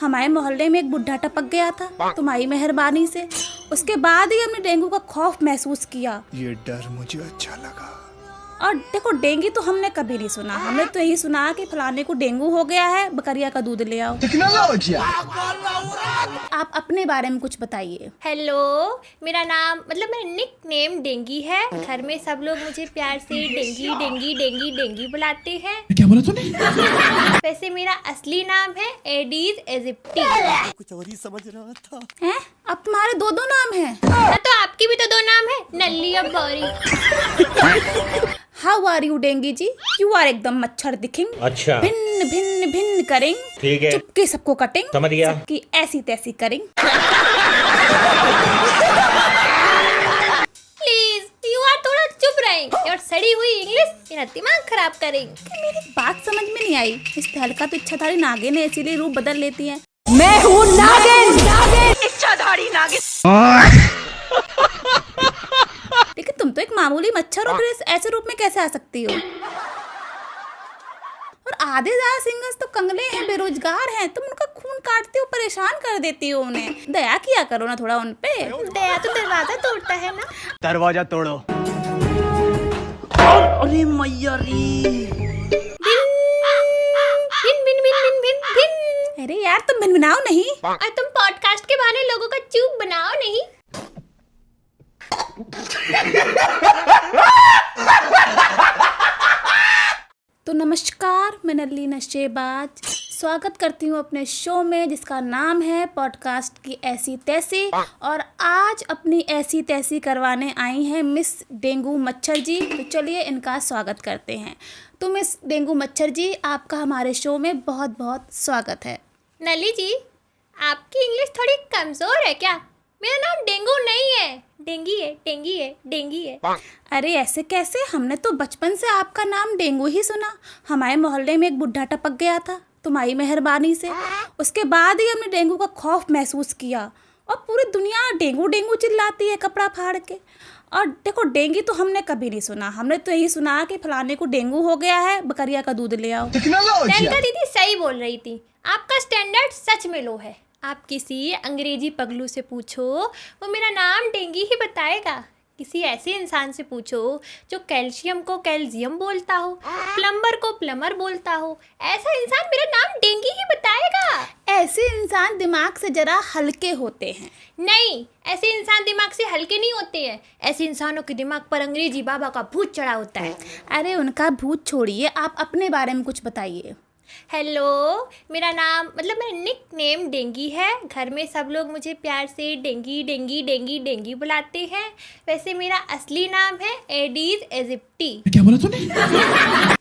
हमारे मोहल्ले में एक बुढ़ा टपक गया था तुम्हारी मेहरबानी से। उसके बाद ही हमने डेंगू का खौफ महसूस किया। ये डर मुझे अच्छा लगा। और देखो, डेंगू तो हमने कभी नहीं सुना। हमने तो यही सुना कि फलाने को डेंगू हो गया है, बकरिया का दूध ले आओ। आप अपने बारे में कुछ बताइए। हेलो, मेरा निक नेम डेंगी है। घर में सब लोग मुझे प्यार से डेंगी डेंगी डेंगी डेंगी बुलाते हैं। क्या बोला तूने? वैसे मेरा असली नाम है एडीज एजिप्टी। कुछ और ही समझ रहा था। हैं? अब तुम्हारे दो दो नाम हैं? हाँ, तो आपकी भी तो दो नाम है, नल्ली और Gauri. How are you dengue ji? You are एकदम मच्छर दिखिंग। अच्छा, भिन्न भिन्न भिन्न करेंग। ठीक है, चुपके सबको कटिंग। समझ गया। सबकी ऐसी तैसी करेंग। प्लीज यू आर थोड़ा चुप रहेंगे और सड़ी हुई इंग्लिश मेरा दिमाग खराब करेंगे। मेरी बात समझ में नहीं आई। इस तहलका तो इच्छाधारी नागिन है, इसीलिए रूप बदल लेती है। मैं हूँ नागिन, नागिन, इच्छाधारी नागिन। लेकिन तुम तो एक मामूली मच्छर हो, फिर ऐसे रूप में कैसे आ सकती हो? और आधे ज्यादा सिंगर्स तो कंगले हैं, बेरोजगार हैं। तुम उनका खून काटते हो, परेशान कर देती हो उन्हें। दया किया करो ना थोड़ा उन पे। दया तो दरवाजा तोड़ता है ना। दरवाजा तोड़ो। अरे मैया रे। भिन भिन भिन भिन भिन भिन। अरे यार, तुम भिनभिनाओ नहीं। और तुम पॉडकास्ट के बहाने लोगों का चूप बनाओ नहीं। तो नमस्कार, मैं नल्ली नशेबाज स्वागत करती हूँ अपने शो में, जिसका नाम है पॉडकास्ट की ऐसी तैसी। और आज अपनी ऐसी तैसी करवाने आई हैं मिस डेंगू मच्छर जी। तो चलिए इनका स्वागत करते हैं। तो मिस डेंगू मच्छर जी, आपका हमारे शो में बहुत बहुत स्वागत है। नली जी, आपकी इंग्लिश थोड़ी कमजोर है क्या? मेरा नाम डेंगू नहीं है, डेंगी है, डेंगी है, डेंगी है। अरे ऐसे कैसे? हमने तो बचपन से आपका नाम डेंगू ही सुना। हमारे मोहल्ले में एक बुढ़ा टपक गया था तुम्हारी मेहरबानी से। उसके बाद ही हमने डेंगू का खौफ महसूस किया। और पूरी दुनिया डेंगू डेंगू चिल्लाती है कपड़ा फाड़ के। और देखो, डेंगू तो हमने कभी नहीं सुना। हमने तो यही सुना कि फलाने को डेंगू हो गया है, बकरिया का दूध ले आओ। टैंका दीदी सही बोल रही थी। आपका स्टैंडर्ड सच में लो है। आप किसी अंग्रेजी पगलू से पूछो, वो मेरा नाम डेंगी ही बताएगा। किसी ऐसे इंसान से पूछो जो कैल्शियम को कैल्शियम बोलता हो, प्लम्बर को प्लम्बर बोलता हो, ऐसा इंसान मेरा नाम डेंगी ही बताएगा। ऐसे इंसान दिमाग से जरा हल्के होते हैं। नहीं, ऐसे इंसान दिमाग से हल्के नहीं होते हैं। ऐसे इंसानों के दिमाग पर अंग्रेजी बाबा का भूत चढ़ा होता है। अरे उनका भूत छोड़िए, आप अपने बारे में कुछ बताइए। हेलो, मेरा निक नेम डेंगी है। घर में सब लोग मुझे प्यार से डेंगी डेंगी डेंगी डेंगी बुलाते हैं। वैसे मेरा असली नाम है एडीज एजिप्टी। क्या बोला तूने?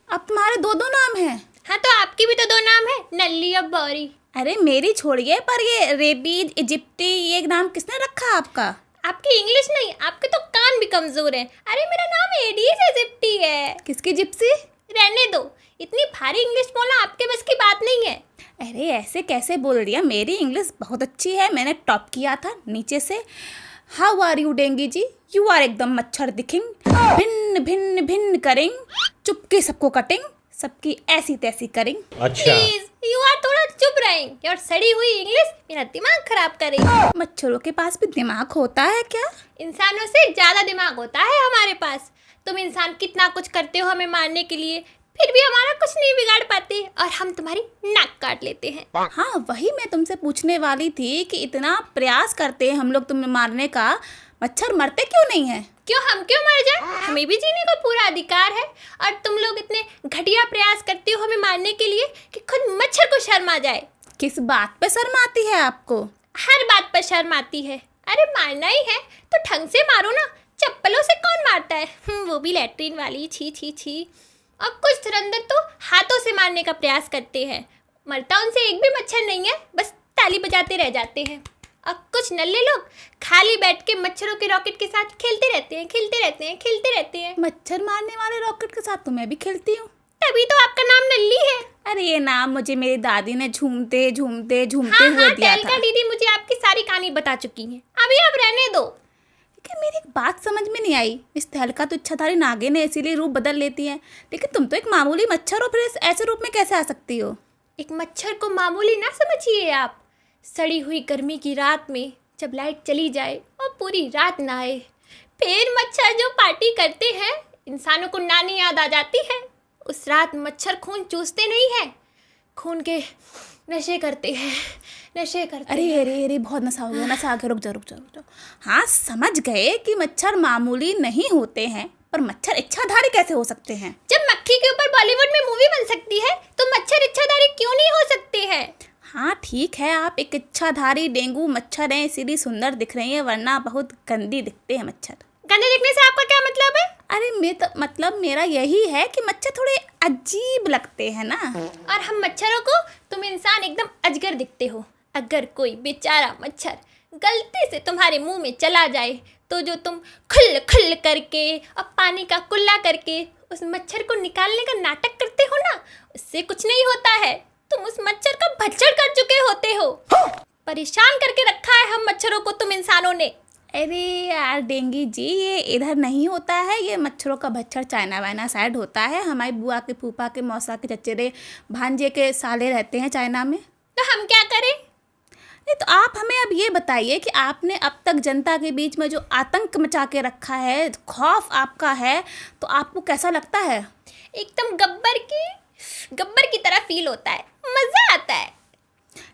अब तुम्हारे दो दो नाम हैं? हाँ, तो आपकी भी तो दो नाम है, नल्ली और गौरी। अरे मेरी छोड़िए, पर ये रेबीज इजिप्टी ये नाम किसने रखा आपका? आपकी इंग्लिश नहीं, आपके तो कान भी कमजोर हैं। अरे मेरा नाम एडीज एजिप्टी है। किसकी जिप्सी? रहने दो, इतनी भारी इंग्लिश बोलना आपके बस की बात नहीं है। अरे ऐसे कैसे बोल रही है? मेरी इंग्लिश बहुत अच्छी है, मैंने टॉप किया था नीचे से। How are you dengue ji? You are एकदम मच्छर दिखिंग। भिन्न भिन्न भिन्न करेंग। चुपके सबको कटिंग। सबकी ऐसी तैसी करेंग। अच्छा, प्लीज यू आर थोड़ा चुप रहेंगे और सड़ी हुई इंग्लिश मेरा दिमाग खराब करेगी। मच्छरों के पास भी दिमाग होता है क्या? इंसानों से ज्यादा दिमाग होता है हमारे पास। तुम इंसान कितना कुछ करते हो हमें मारने के लिए, फिर भी हमारा कुछ नहीं बिगाड़ पाते और हम तुम्हारी नाक काट लेते हैं। हाँ, वही मैं तुमसे पूछने वाली थी कि इतना प्रयास करते हैं हम लोग तुम्हें मारने का, मच्छर मरते क्यों नहीं है? क्यों हम क्यों मर जाए? हमें भी जीने का पूरा अधिकार है। और तुम लोग इतने घटिया प्रयास करते हो हमें मारने के लिए कि खुद मच्छर को शर्म आ जाए। किस बात पे शर्म आती है आपको? हर बात पर शर्म आती है। अरे मारना ही है तो ढंग से मारो ना। चप्पलों से कौन मारता है? वो भी लैट्रिन वाली, छी छी छी। और कुछ धुरंधर तो हाथों से मारने का प्रयास करते हैं। मरता उनसे एक भी मच्छर नहीं है, बस ताली बजाते रह जाते हैं। और कुछ नल्ले लोग खाली बैठ के मच्छरों के रॉकेट के साथ खेलते रहते हैं, खेलते रहते हैं, खेलते रहते हैं। मच्छर मारने वाले रॉकेट के साथ तो मैं भी खेलती हूँ। तभी तो आपका नाम नल्ली है। अरे ये नाम मुझे मेरी दादी ने झूमते झूमते झूमते हाँ हुए हाँ, दिया टैलका था। दीदी मुझे आपकी सारी कहानी बता चुकी हैं। अभी आप रहने दो। लेकिन मेरी एक बात समझ में नहीं आई। इस तहलका तो इच्छाधारी नागिन है, इसीलिए रूप बदल लेती है। लेकिन तुम तो एक मामूली मच्छर हो, फिर ऐसे रूप में कैसे आ सकती हो? एक मच्छर को मामूली ना समझिए आप। सड़ी हुई गर्मी की रात में जब लाइट चली जाए और पूरी रात ना आए, फिर मच्छर जो पार्टी करते हैं, इंसानों को नानी याद आ जाती है। उस रात मच्छर खून चूसते नहीं हैं, खून के नशे करते हैं, नशे करते अरे हैं। अरे अरे बहुत नशा हो गया, नशा आ गया, रुक जाओ। हाँ समझ गए कि मच्छर मामूली नहीं होते हैं, पर मच्छर इच्छाधारी कैसे हो सकते हैं? जब मक्खी के ऊपर बॉलीवुड में मूवी बन सकती है तो मच्छर इच्छाधारी क्यों नहीं हो सकते हैं? हाँ ठीक है, आप एक इच्छाधारी डेंगू मच्छर हैं, इसीलिए सुंदर दिख रही हैं, वरना बहुत गंदी दिखते हैं मच्छर। गंदे दिखने से आपका क्या मतलब है? अरे मतलब मेरा यही है कि मच्छर थोड़े अजीब लगते हैं ना। और हम मच्छरों को तुम इंसान एकदम अजगर दिखते हो। अगर कोई बेचारा मच्छर गलती से तुम्हारे मुंह में चला जाए तो जो तुम खुल खुल करके और पानी का कुल्ला करके उस मच्छर को निकालने का नाटक करते हो ना, उससे कुछ नहीं होता है। तुम उस मच्छर का भक्षण कर चुके होते हो। परेशान करके रखा है हम मच्छरों को तुम इंसानों ने। अरे यार डेंगी जी, ये इधर नहीं होता है, ये मच्छरों का भक्षण चाइना वाइना साइड होता है। हमारी बुआ के फूफा के मौसा के चचेरे भांजे के साले रहते हैं चाइना में। तो हम क्या करें? नहीं तो आप हमें अब ये बताइए कि आपने अब तक जनता के बीच में जो आतंक मचा के रखा है, खौफ आपका है, तो आपको कैसा लगता है? एकदम गब्बर की तरह फील होता है, मजा आता है।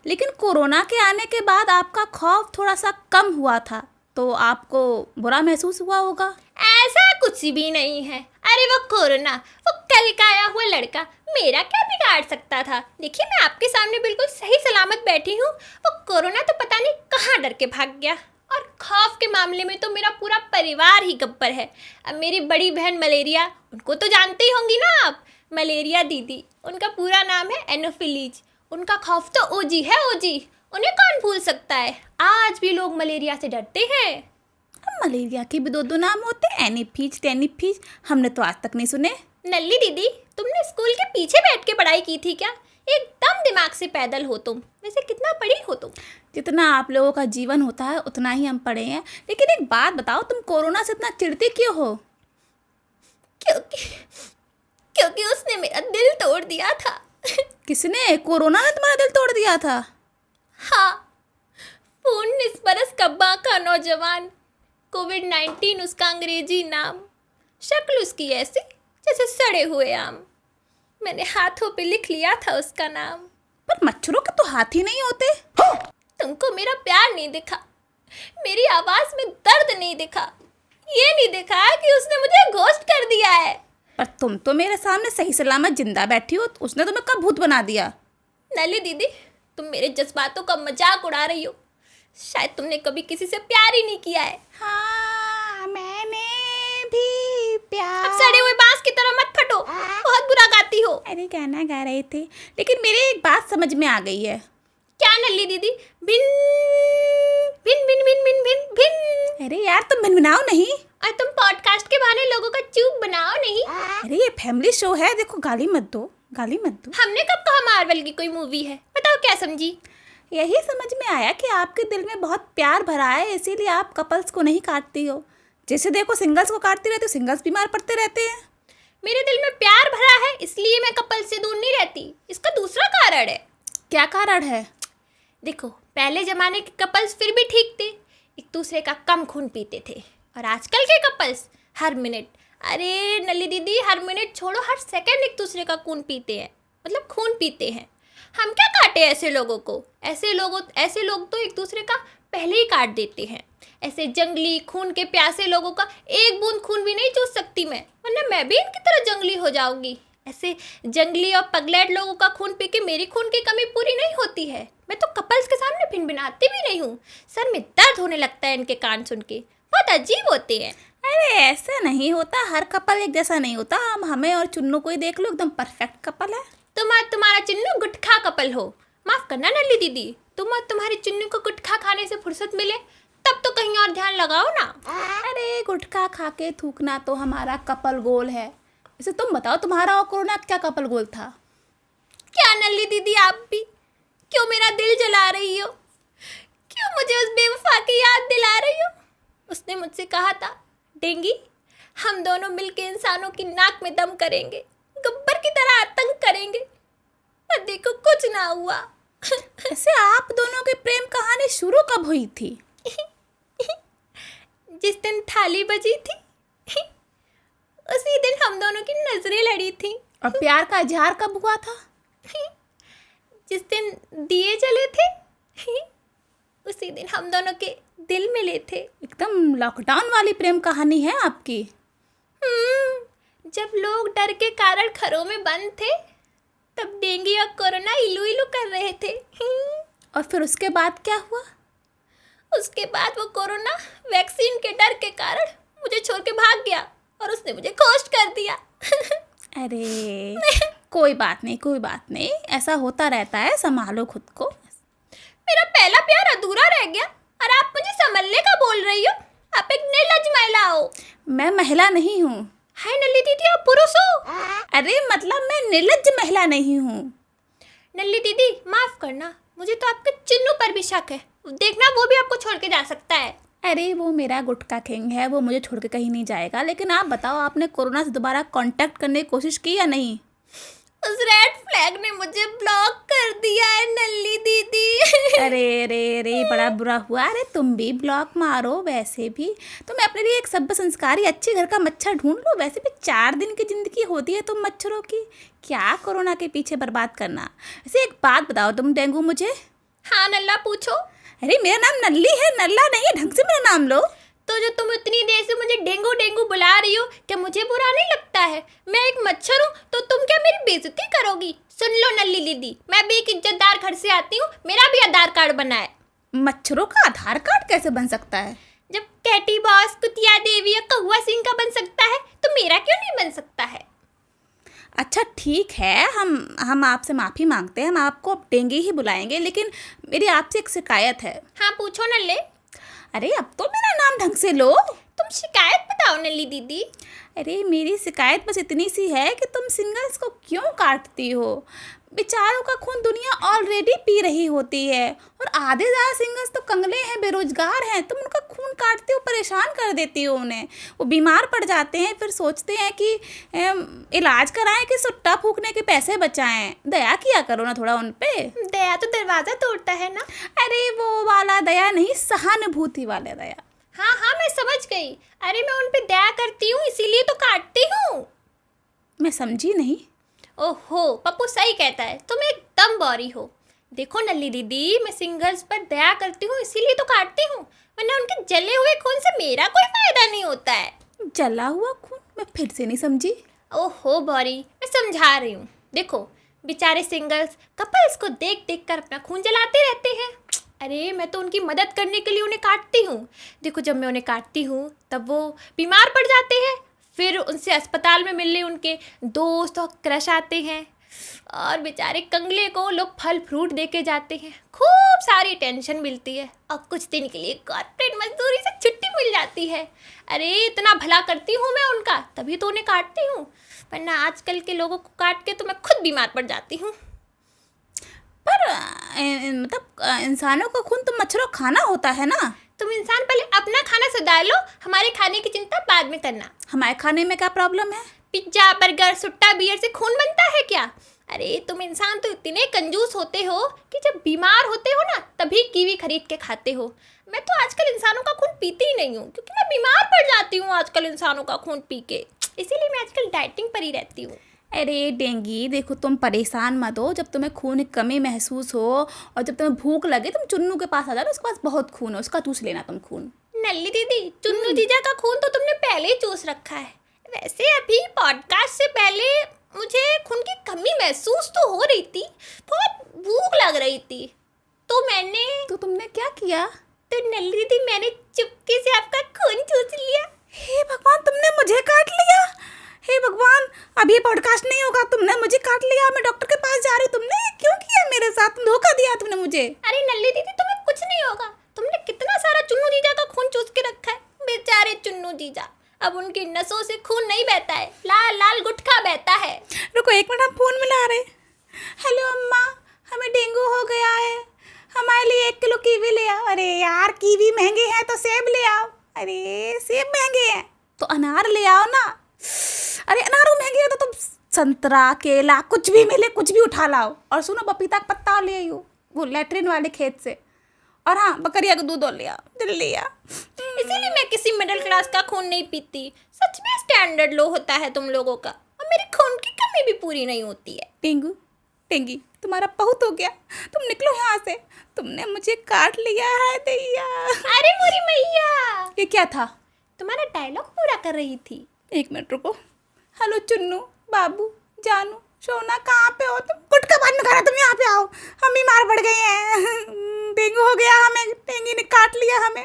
लेकिन कोरोना के आने के बाद आपका खौफ थोड़ा सा कम हुआ था, तो आपको बुरा महसूस हुआ होगा। ऐसा कुछ भी नहीं है। अरे वो कोरोना, वो कल का आया हुआ लड़का मेरा क्या बिगाड़ सकता था? देखिए मैं आपके सामने बिल्कुल सही सलामत बैठी हूँ। वो कोरोना तो पता नहीं कहाँ डर के भाग गया। और खौफ के मामले में तो मेरा पूरा परिवार ही गब्बर है। अब मेरी बड़ी बहन मलेरिया, उनको तो जानते ही होंगी ना आप, मलेरिया दीदी, उनका पूरा नाम है एनोफिलीज। उनका खौफ तो ओजी है, ओजी। उन्हें कौन भूल सकता है? आज भी लोग मलेरिया से डरते हैं। मलेरिया के भी दो नाम होते हैं, एनीफीज टेनीफीज, हमने तो आज तक नहीं सुने। नल्ली दीदी, तुमने स्कूल के पीछे बैठ के पढ़ाई की थी क्या? एकदम दिमाग से पैदल हो तुम। वैसे कितना पढ़ी हो तुम? जितना आप लोगों का जीवन होता है उतना ही हम पढ़े हैं। लेकिन एक बात बताओ, तुम कोरोना से इतना चिढ़ती क्यों हो? क्योंकि उसने मेरा दिल तोड़ दिया था। किसने? कोरोना ने तुम्हारा दिल तोड़ दिया था? हाँ, 19 बरस का बाका नौजवान, कोविड-19 उसका अंग्रेजी नाम, शक्ल उसकी ऐसी जैसे सड़े हुए आम। मैंने हाथों पे लिख लिया था उसका नाम। पर मच्छरों के तो हाथ ही नहीं होते। तुमको मेरा प्यार नहीं दिखा, मेरी आवाज में दर्द नहीं दिखा, ये नहीं दिखा कि उसने मुझे घोस्ट कर दिया है। पर तुम तो मेरे सामने सही सलामत जिंदा बैठी हो, उसने तुम्हें कब भूत बना दिया? नली दीदी, तुम मेरे जज्बातों का मजाक उड़ा रही हो। शायद तुमने कभी किसी से प्यार ही नहीं किया है। हाँ, मैंने भी प्यार। अब सड़े हुए बांस की तरह मत फटो, बहुत बुरा गाती हो। अरे गाना गा रहे थे, लेकिन मेरी एक बात समझ में आ गई है। क्या नल्ली दीदी? भिन भिन भिन भिन भिन भिन भिन। अरे यार तुम भिनभिनाओ नहीं। और तुम पॉडकास्ट के बहाने लोगों का चूप बनाओ नहीं। अरे ये फैमिली शो है, देखो गाली मत दो, गाली मत दो। हमने कब कहा मार्वल की कोई मूवी है? बताओ क्या समझी? यही समझ में आया कि आपके दिल में बहुत प्यार भरा है, इसीलिए आप कपल्स को नहीं काटती हो। जैसे देखो सिंगल्स को काटती रहती हो, सिंगल्स बीमार पड़ते रहते हैं। मेरे दिल में प्यार भरा है, इसलिए मैं कपल से दूर नहीं रहती। इसका दूसरा कारण है। क्या कारण है? देखो, पहले जमाने के कपल्स फिर भी ठीक थे, एक दूसरे का कम खून पीते थे। और आजकल के कपल्स हर मिनट, अरे नली दीदी, हर मिनट छोड़ो, हर सेकंड एक दूसरे का खून पीते हैं। मतलब खून पीते हैं। हम क्या काटे ऐसे लोगों को? ऐसे लोग तो एक दूसरे का पहले ही काट देते हैं। ऐसे जंगली खून के प्यासे लोगों का एक बूंद खून भी नहीं चूस सकती मैं, वरना मैं भी इनकी तरह जंगली हो जाऊंगी। ऐसे जंगली और पगलेट लोगों का खून पी के मेरी खून की कमी पूरी नहीं होती है। मैं तो कपल्स के सामने भिनभिनाती भी नहीं हूँ। सर में दर्द होने लगता है इनके कान सुन के, बहुत अजीब होते हैं। अरे ऐसा नहीं होता, हर कपल एक जैसा नहीं होता। हम हमें और चुन्नू को ही देख लो, एकदम परफेक्ट कपल है। तुम और तुम्हारा चिन्नू गुटखा कपल हो। माफ करना नल्ली दीदी, तुम और तुम्हारे चिन्नू को गुटखा खाने से फुर्सत मिले तब तो कहीं और ध्यान लगाओ ना। अरे गुटखा खा के थूकना तो हमारा कपल गोल है। इसे तुम बताओ, तुम्हारा और कोरोना क्या कपल गोल था? क्या नल्ली दीदी, आप भी क्यों मेरा दिल जला रही हो? क्यों मुझे उस बेवफा की याद दिला रही हो? उसने मुझसे कहा था, डेंगी, हम दोनों मिलके इंसानों की नाक में दम करेंगे, गब्बर की तरह आतंक करेंगे। पर देखो कुछ ना हुआ। ऐसे आप दोनों के प्रेम शुरू कब हुई थी? जिस दिन थाली बजी थी उसी दिन हम दोनों की नजरें लड़ी थी। और प्यार का इजहार कब हुआ था? जिस दिन दिए जले थे उसी दिन हम दोनों के दिल मिले थे। एकदम लॉकडाउन वाली प्रेम कहानी है आपकी। जब लोग डर के कारण घरों में बंद थे तब डेंगू और कोरोना इलू इलू कर रहे थे। और फिर उसके बाद क्या हुआ? उसके बाद वो कोरोना वैक्सीन के डर के कारण मुझे छोड़ के भाग गया और उसने मुझे घोस्ट कर दिया। अरे कोई बात नहीं, ऐसा होता रहता है, संभालो खुद को। मेरा पहला प्यार अधूरा रह गया और आप मुझे संभलने का बोल रही हो। आप एक निर्लज्ज महिला हो। मैं महिला नहीं हूँ। हाय नल्ली दीदी, आप पुरुष हो। अरे मतलब मैं निर्लज्ज महिला नहीं हूँ। नल्ली दीदी माफ करना, मुझे तो आपके चिन्नू पर भी शक है। देखना वो भी आपको छोड़ के जा सकता है। अरे वो मेरा गुटका किंग है, वो मुझे छोड़ के कहीं नहीं जाएगा। लेकिन आप बताओ, आपने कोरोना से दोबारा कांटेक्ट करने की कोशिश की या नहीं? उस रेड फ्लैग ने मुझे ब्लॉक कर दिया है नल्ली दीदी। अरे बड़ा बुरा हुआ। अरे तुम भी ब्लॉक मारो। वैसे भी तुम अपने लिए एक सभ्य संस्कारी अच्छे घर का मच्छर ढूंढ लो। वैसे भी 4 दिन की जिंदगी होती है तुम मच्छरों की, क्या कोरोना के पीछे बर्बाद करना। वैसे एक बात बताओ तुम डेंगू मुझे। हाँ नल्ला पूछो। अरे मेरा नाम नल्ली है, नल्ला नहीं है। ढंग से मेरा नाम लो। तो जो तुम इतनी देर से मुझे डेंगू डेंगू बुला रही हो, क्या मुझे बुरा नहीं लगता है? मैं एक मच्छर हूँ तो तुम क्या मेरी बेइज्जती करोगी? सुन लो नल्ली दीदी, मैं भी एक इज्जतदार घर से आती हूँ, मेरा भी आधार कार्ड बना है। मच्छरों का आधार कार्ड कैसे बन सकता है? जब कैटी बॉस, कुतिया देवी या कौआ सिंह का बन सकता है तो मेरा क्यों नहीं बन सकता है? अच्छा ठीक है, हम आपसे माफ़ी मांगते हैं। हम आपको अब डेंगू ही बुलाएंगे। लेकिन मेरी आपसे एक शिकायत है। हाँ पूछो नल्ले। अरे अब तो मेरा नाम ढंग से लो। तुम शिकायत बताओ नल्ली दीदी। अरे मेरी शिकायत बस इतनी सी है कि तुम सिंगल्स को क्यों काटती हो? बेचारों का खून दुनिया ऑलरेडी पी रही होती है और आधे ज़्यादा सिंगल्स तो कंगले हैं, बेरोजगार हैं। तुम उनका खून काटते हो, परेशान कर देती हो उन्हें। वो बीमार पड़ जाते हैं, फिर सोचते हैं कि इलाज कराएं कि सुट्टा फूकने के पैसे बचाएं। दया किया करो ना थोड़ा उन पे। दया तो दरवाजा तोड़ता है ना। अरे वो वाला दया नहीं, सहानुभूति वाला दया। हाँ मैं समझ गई। अरे मैं उन पे दया करती हूँ इसीलिए तो काटती हूँ। मैं समझी नहीं। ओहो पप्पू सही कहता है, तुम एकदम बौरी हो। देखो नल्ली दीदी, मैं सिंगल्स पर दया करती हूँ इसीलिए तो काटती हूँ, वरना उनके जले हुए खून से मेरा कोई फायदा नहीं होता है। जला हुआ खून? मैं फिर से नहीं समझी। ओहो बौरी, मैं समझा रही हूँ। देखो बेचारे सिंगल्स कपल्स को देख देख कर अपना खून जलाते रहते हैं। अरे मैं तो उनकी मदद करने के लिए उन्हें काटती हूँ। देखो जब मैं उन्हें काटती हूँ तब वो बीमार पड़ जाते हैं, फिर उनसे अस्पताल में मिलने उनके दोस्त और क्रश आते हैं और बेचारे कंगले को लोग फल फ्रूट दे के जाते हैं। खूब सारी टेंशन मिलती है और कुछ दिन के लिए कॉर्पोरेट मजदूरी से छुट्टी मिल जाती है। अरे इतना भला करती हूँ मैं उनका, तभी तो उन्हें काटती हूँ, वरना आजकल के लोगों को काट के तो मैं खुद बीमार पड़ जाती हूँ। पर मतलब इंसानों का खून तो मच्छरों खाना होता है ना। तुम इंसान पहले अपना खाना सुधार लो, हमारे खाने की चिंता बाद में करना। हमारे खाने में क्या प्रॉब्लम है? पिज्जा बर्गर सुट्टा बियर से खून बनता है क्या? अरे तुम इंसान तो इतने कंजूस होते हो कि जब बीमार होते हो ना तभी कीवी खरीद के खाते हो। मैं तो आजकल इंसानों का खून पीती ही नहीं हूँ क्योंकि मैं बीमार पड़ जाती हूँ आजकल इंसानों का खून पी के, इसीलिए मैं आजकल डाइटिंग पर ही रहती हूँ। अरे डेंगी देखो, तुम परेशान मत हो। जब तुम्हें खून की कमी महसूस हो और जब तुम्हें भूख लगे, तुम चुन्नू के पास आ जाना, उसके पास बहुत खून है, उसका चूस लेना तुम खून। नल्ली दीदी, चुन्नू जीजा का खून तो तुमने पहले ही चूस रखा है। वैसे अभी पॉडकास्ट से पहले मुझे खून की कमी महसूस तो हो रही थी, बहुत भूख लग रही थी, तो तुमने क्या किया? तो नल्ली दीदी मैंने चुपके से आपका खून चूस लिया। हे भगवान, तुमने मुझे काट लिया। हे भगवान, अब ये पॉडकास्ट नहीं होगा। तुमने मुझे काट लिया, मैं डॉक्टर के पास जा रही हूँ। तुमने क्यों किया मेरे साथ? धोखा दिया तुमने मुझे। अरे नल्ली दीदी तुम्हें कुछ नहीं होगा, तुमने कितना सारा चुन्नू जीजा का खून चूस के रखा है। बेचारे चुन्नू जीजा, अब उनकी नसों से खून नहीं बहता है, लाल लाल गुटखा बहता है। रुको एक मिनट, हम फोन मिला रहे। हेलो अम्मा, हमें डेंगू हो गया है, हमारे लिए 1 किलो कीवी ले आओ। अरे यार कीवी महंगे हैं तो सेब ले आओ। अरे सेब महंगे हैं तो अनार ले आओ ना। अरे अनार महंगे हैं तो तुम संतरा केला कुछ भी मिले कुछ भी उठा लाओ। और सुनो, पपीता का पत्ता ले आइयो, वो लेटरिन वाले खेत से। और हाँ, बकरिया का दूध और लिया, जल्दी आ। इसीलिए मैं किसी मिडिल क्लास का खून नहीं पीती। सच में स्टैंडर्ड लो होता है तुम लोगों का, और मेरी खून की कमी भी पूरी नहीं होती है। टेंगू, टेंगी, तुम्हारा बहुत हो गया, तुम निकलो यहाँ से, तुमने मुझे काट लिया है दैया। अरे मोरी मैया, ये क्या था? तुम्हारा डायलॉग पूरा कर रही थी। 1 मिनट रुको। हेलो चुन्नू, बाबू, जानू, सोना, कहाँ पे हो तुम? गुटखा बाद में खा रहा, तुम यहाँ पे आओ, हम बीमार पड़ गए हैं, डेंगू हो गया हमें, डेंगू ने काट लिया हमें।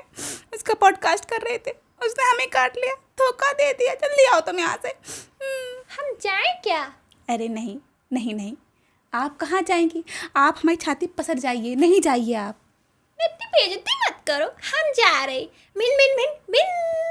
उसका पॉडकास्ट कर रहे थे, उसने हमें काट लिया, धोखा दे दिया, जल्दी आओ तुम यहाँ से। हम जाएं क्या? अरे नहीं नहीं नहीं, आप कहाँ जाएंगी? आप हमारी छाती पसर जाइए, नहीं जाइए आप। इतनी बेइज्जती मत करो, हम जा रहे। मिन मिन मिन मिन।